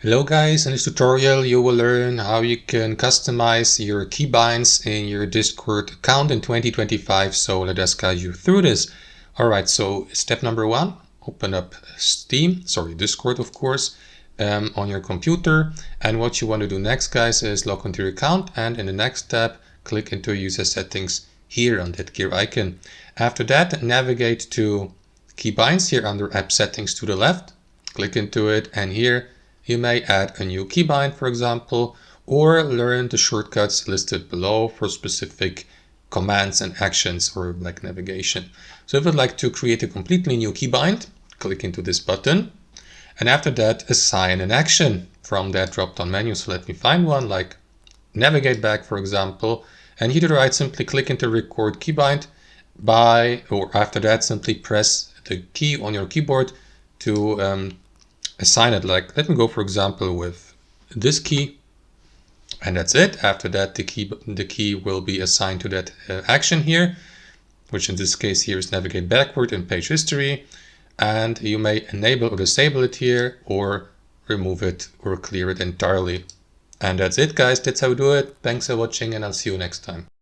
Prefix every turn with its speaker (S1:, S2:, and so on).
S1: Hello guys, in this tutorial you will learn how you can customize your keybinds in your Discord account in 2025. So let us guide you through this. Alright, so step number one, open up Discord of course, on your computer. And what you want to do next guys is log into your account, and in the next tab click into user settings here on that gear icon. After that, navigate to keybinds here under app settings to the left, click into it, and here you may add a new keybind, for example, or learn the shortcuts listed below for specific commands and actions or like navigation. So if you'd like to create a completely new keybind, click into this button, and after that assign an action from that drop-down menu. So let me find one, like navigate back, for example, and here to the right simply click into record keybind or after that simply press the key on your keyboard to assign it. Like let me go for example with this key, and that's it. After that the key will be assigned to that action here, which in this case here is navigate backward in page history, and you may enable or disable it here or remove it or clear it entirely. And that's it guys, that's how we do it. Thanks for watching and I'll see you next time.